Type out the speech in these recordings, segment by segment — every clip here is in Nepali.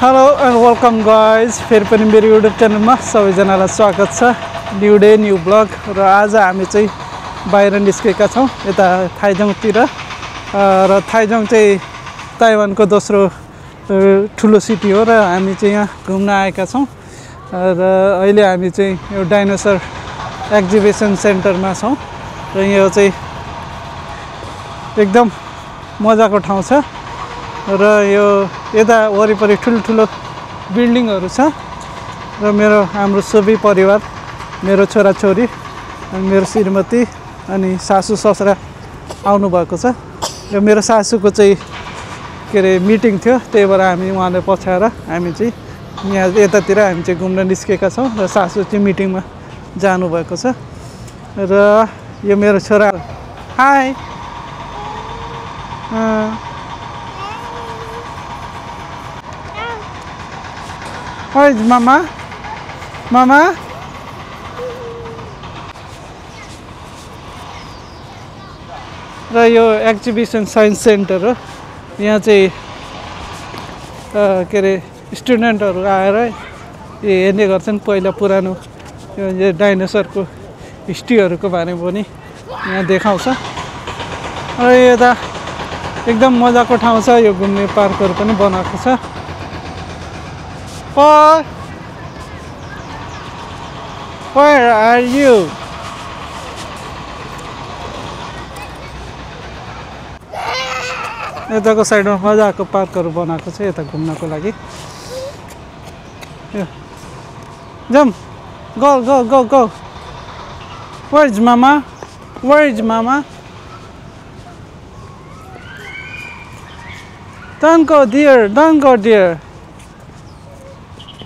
हेलो एन्ड वेलकम गाइज फेरि पनि मेरो युट्युब च्यानलमा सबैजनालाई स्वागत छ। न्यू डे न्यू ब्लग र आज हामी चाहिँ बाहिर निस्केका छौँ यता थाइजोङतिर र थाइजोङ चाहिँ ताइवानको दोस्रो ठुलो सिटी हो र हामी चाहिँ यहाँ घुम्न आएका छौँ र अहिले हामी चाहिँ यो डाइनोसर एक्जिबिसन सेन्टरमा छौँ र यो चाहिँ एकदम मजाको ठाउँ छ र यो यता वरिपरि ठुल्ठुलो बिल्डिङहरू छ र हाम्रो सबै परिवार मेरो छोराछोरी अनि मेरो श्रीमती अनि सासू ससुरा आउनु भएको छ र मेरो सासूको चाहिँ के अरे मिटिङ थियो, त्यही भएर हामी उहाँले पछाएर हामी चाहिँ यहाँ यतातिर हामी चाहिँ घुम्न निस्केका छौँ र सासू चाहिँ मिटिङमा जानुभएको छ र यो मेरो छोरा high Where is Mama? Mama? र यो एक्जिबिसन साइन्स सेन्टर हो। यहाँ चाहिँ के अरे स्टुडेन्टहरू आएर हेर्ने गर्छन् पहिला पुरानो यो डाइनोसरको हिस्ट्रीहरूको बारेमा पनि यहाँ देखाउँछ र यता एकदम मजाको ठाउँ छ। यो घुम्ने पार्कहरू पनि बनाएको छ। Where are you? यताको साइडमा मजाको पार्कहरू बनाएको छ यता घुम्नको लागि। Jump, go. Where is Mama? Where is Mama? Don't go there. Don't go there.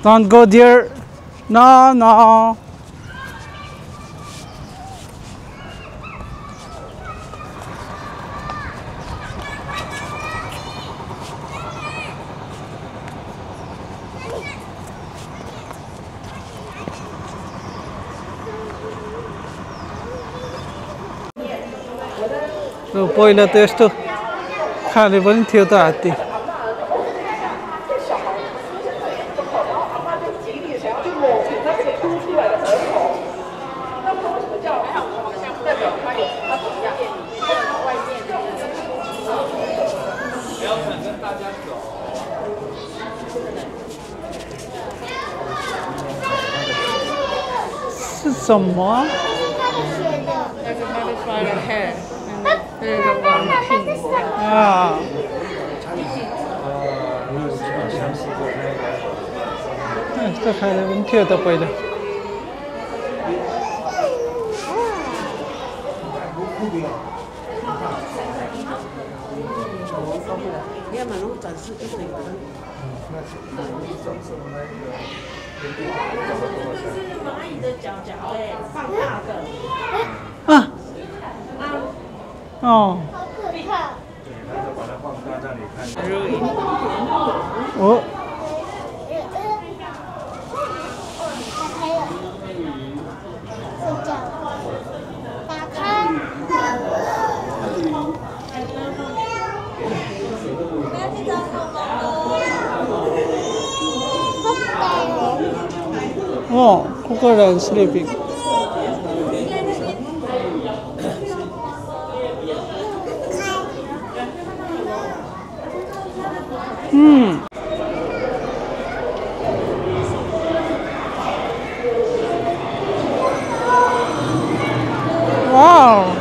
Don't go there. No. पहिला त यस्तो खाले पनि थियो त हात्ती।是什么？啊！这开的पनि थियो त पहिला।啊！哦。哦。Oh, crocodile sleeping. Wow.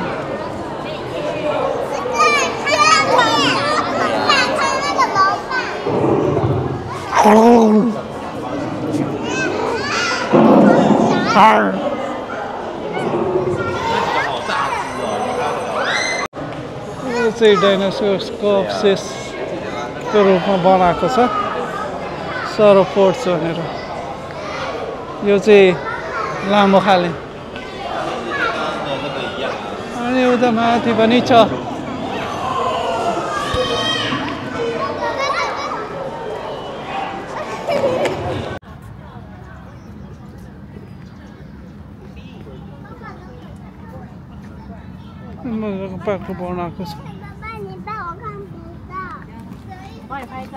यो चाहिँ डाइनोसरको अवशेषको रूपमा बनाएको छ सरोपोर्ट्स भनेर। यो चाहिँ लामो खाले अनि उता माथि पनि छ। मजाको पार्क बनाएको छ।帮你拍照。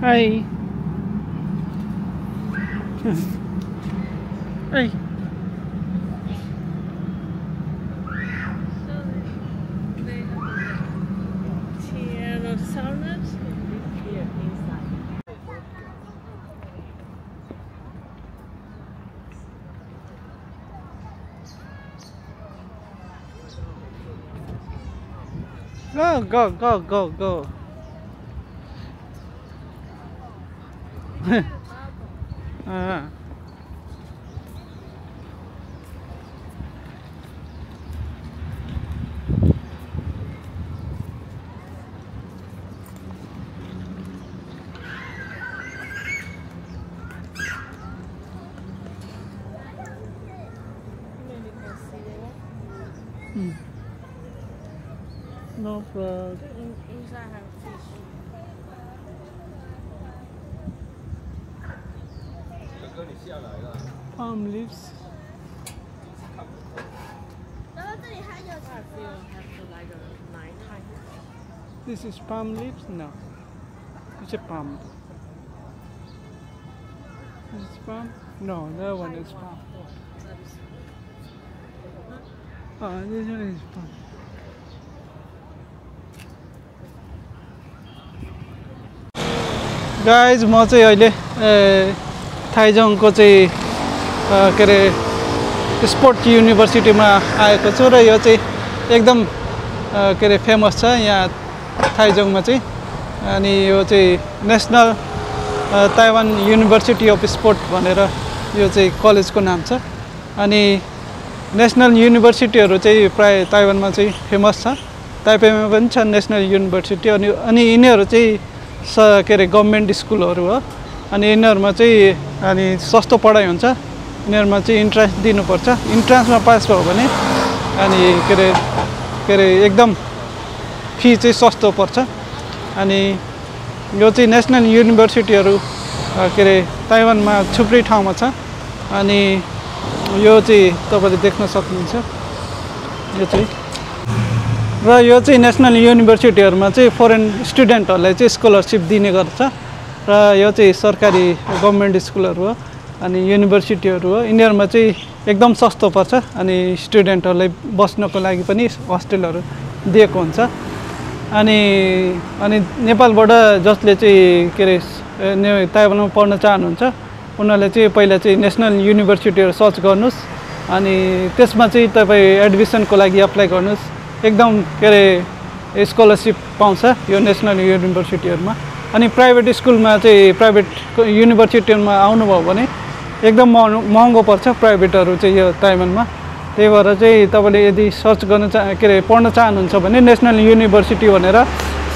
Hi. Hey. Go. No problem. Inside have fish. Palm leaves. This is palm leaves? No. It's a palm. This is palm? No, that one is palm. Oh, this one is palm. Guys म चाहिँ अहिले थाइजोङको चाहिँ के अरे स्पोर्ट युनिभर्सिटीमा आएको छु र यो चाहिँ एकदम के अरे फेमस छ यहाँ थाइजोङमा चाहिँ अनि यो चाहिँ national Taiwan university of sport भनेर यो चाहिँ कलेजको नाम छ अनि नेसनल युनिभर्सिटीहरू चाहिँ प्राय ताइवानमा चाहिँ फेमस छ ताइपेईमा पनि छ नेसनल युनिभर्सिटी अनि यिनीहरू चाहिँ के अरे गभर्मेन्ट स्कुलहरू हो अनि यिनीहरूमा चाहिँ अनि सस्तो पढाइ हुन्छ यिनीहरूमा चाहिँ इन्ट्रान्स दिनुपर्छ इन्ट्रान्समा पास भयो भने अनि के अरे एकदम फी चाहिँ सस्तो पर्छ अनि यो चाहिँ नेसनल युनिभर्सिटीहरू के अरे ताइवानमा थुप्रै ठाउँमा छ अनि यो चाहिँ तपाईँले देख्न सक्नुहुन्छ यो चाहिँ र यो चाहिँ नेसनल युनिभर्सिटीहरूमा चाहिँ फरेन स्टुडेन्टहरूलाई चाहिँ स्कलरसिप दिने गर्छ र यो चाहिँ सरकारी गभर्मेन्ट स्कुलहरू हो अनि युनिभर्सिटीहरू हो यिनीहरूमा चाहिँ एकदम सस्तो पर्छ अनि स्टुडेन्टहरूलाई बस्नको लागि पनि होस्टेलहरू दिएको हुन्छ अनि नेपालबाट जसले चाहिँ के अरे ताइवानमा पढ्न चाहनुहुन्छ उनीहरूले चाहिँ पहिला चाहिँ नेसनल युनिभर्सिटीहरू सर्च गर्नुहोस् अनि त्यसमा चाहिँ तपाईँ एडमिसनको लागि अप्लाई गर्नुहोस् एकदम के अरे स्कलरसिप पाउँछ यो नेसनल युनिभर्सिटीहरूमा अनि प्राइभेट स्कुलमा चाहिँ प्राइभेट युनिभर्सिटीमा आउनुभयो भने एकदम महँगो पर्छ प्राइभेटहरू चाहिँ यो ताइवानमा त्यही भएर चाहिँ तपाईँले यदि सर्च गर्न के अरे पढ्न चाहनुहुन्छ भने नेसनल युनिभर्सिटी भनेर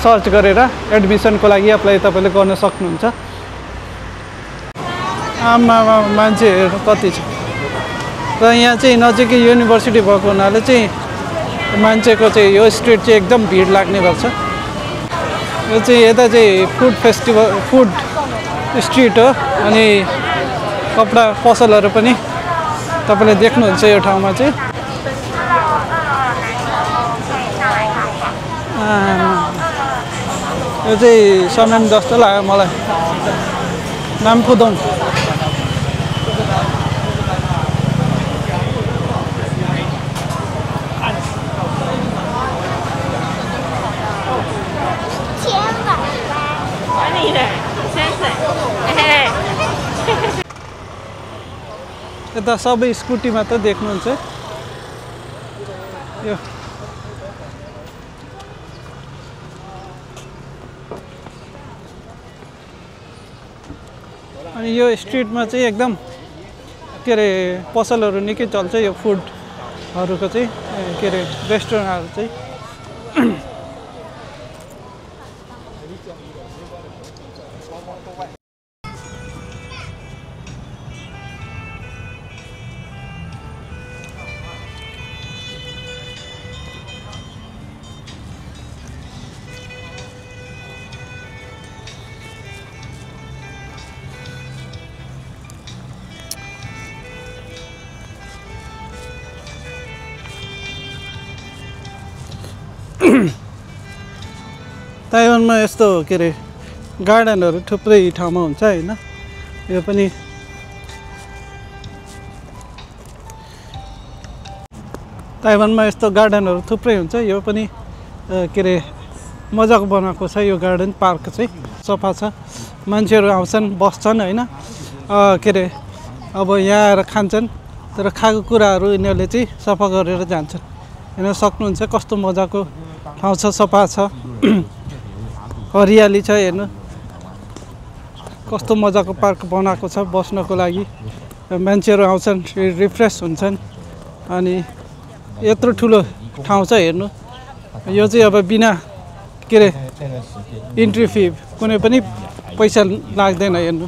सर्च गरेर एडमिसनको लागि अप्लाई तपाईँले गर्न सक्नुहुन्छ आमा मान्छेहरू कति छ र यहाँ चाहिँ नजिकै युनिभर्सिटी भएको हुनाले चाहिँ मान्छेको चाहिँ यो स्ट्रिट चाहिँ एकदम भिड लाग्ने गर्छ यो चाहिँ यता चाहिँ फुड फेस्टिभल फुड स्ट्रिट हो अनि कपडा पसलहरू पनि तपाईँले देख्नुहुन्छ यो ठाउँमा चाहिँ यो चाहिँ समान जस्तो लाग्यो मलाई नामफुदोङ यता सबै स्कुटीमा त देख्नुहुन्छ यो अनि यो स्ट्रिटमा चाहिँ एकदम के अरे पसलहरू निकै चल्छ यो फुडहरूको चाहिँ के अरे रेस्टुरेन्टहरू चाहिँ ताइवानमा यस्तो के अरे गार्डनहरू थुप्रै ठाउँमा हुन्छ होइन यो पनि ताइवानमा यस्तो गार्डनहरू थुप्रै हुन्छ यो पनि के अरे मजाको बनाएको छ यो गार्डन पार्क चाहिँ सफा छ मान्छेहरू आउँछन् बस्छन् होइन के अरे अब यहाँ आएर खान्छन् तर खाएको कुराहरू यिनीहरूले चाहिँ सफा गरेर जान्छन् हेर्न सक्नुहुन्छ कस्तो मजाको ठाउँ छ सफा छ हरियाली छ हेर्नु कस्तो मजाको पार्क बनाएको छ बस्नको लागि मान्छेहरू आउँछन् रिफ्रेस हुन्छन् अनि यत्रो ठुलो ठाउँ छ हेर्नु यो चाहिँ अब बिना के अरे इन्ट्री फी कुनै पनि पैसा लाग्दैन हेर्नु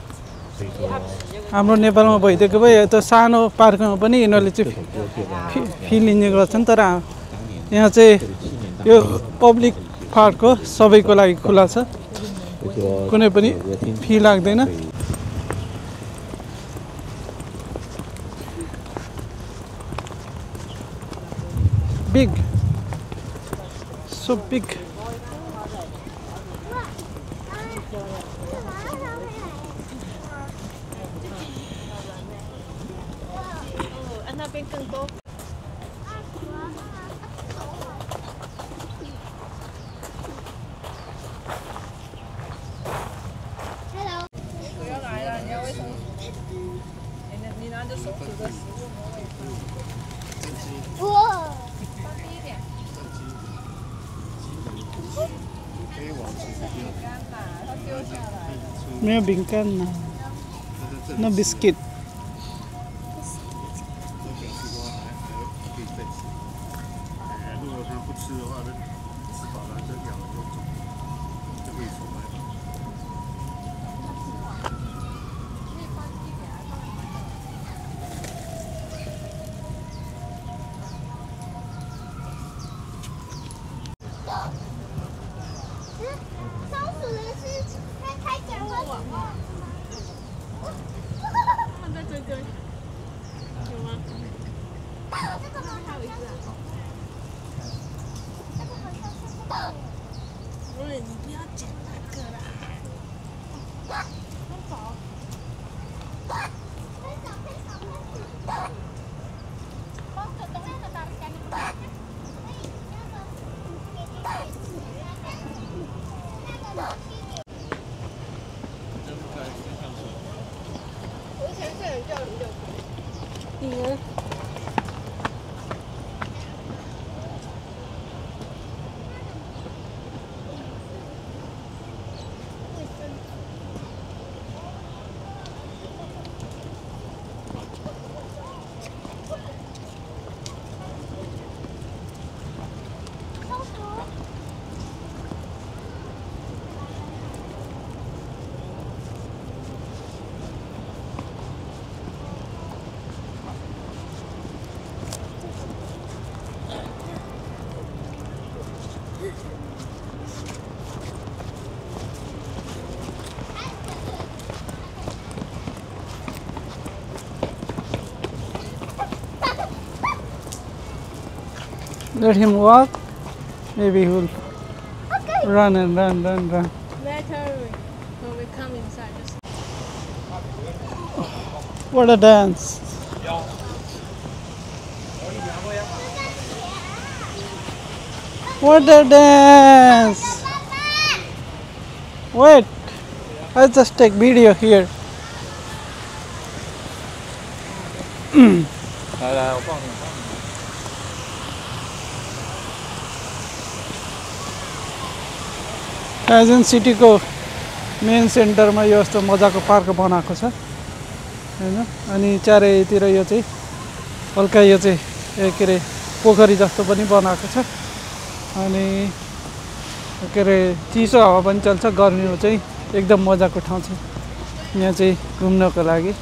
हाम्रो नेपालमा भइदिएको भए यता सानो पार्कमा पनि यिनीहरूले चाहिँ फी लिने गर्छन् तर यहाँ चाहिँ यो पब्लिक पार्क हो सबैको लागि खुला छ कुनै पनि फी लाग्दैन बिग सो बिग没有饼干呢 ，no biscuit。如果他不吃的话，吃饱了就咬就可以出来。Let him walk, maybe he will run and run. Later, when we come inside, just What a dance! What a dance! Wait, I'll just take video here. 来来，我放你。Kaizen City को मेन सेन्टरमा यो यस्तो मजाको पार्क बनाएको छ हैन। अनि चारैतिर यो चाहिँ हल्का यो चाहिँ के अरे पोखरी जस्तो पनि बनाएको छ। अनि के अरे चिसो हावा पनि चल्छ, गर्मीमा चाहिँ एकदम मजाको ठाउँ छ यहाँ चाहिँ घुम्नको लागि।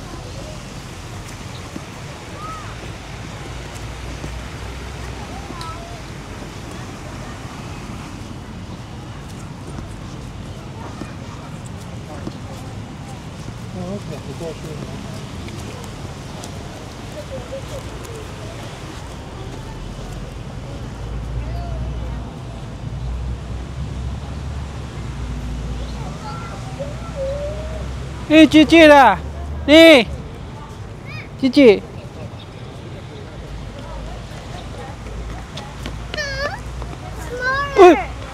ए चिची रा ए Chichi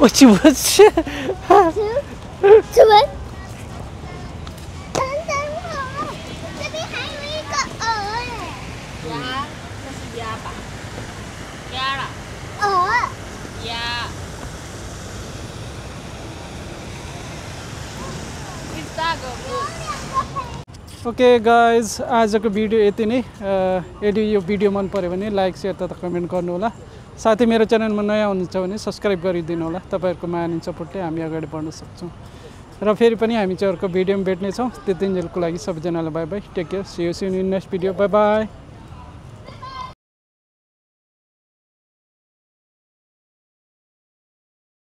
我去不去。什么？等等我，这边还有一个鹅哎。鸭，那是鸭吧？鸭啦，鹅。鸭。It's that good. Okay guys, आजको भिडियो यति नै। यदि यो भिडियो मन पऱ्यो भने लाइक सेयर तथा कमेन्ट गर्नु होला। साथै मेरो च्यानलमा नयाँ हुनुहुन्छ भने सब्सक्राइब गरिदिनु होला। तपाईँहरूको माया अनि सपोर्टले हामी अगाडि बढ्न सक्छौँ। र फेरि पनि हामी चाहिँ अर्को भिडियोमा भेट्नेछौँ। त्यतिन्जेलको लागि सबैजनालाई bye bye, take care, see you in next video, bye by.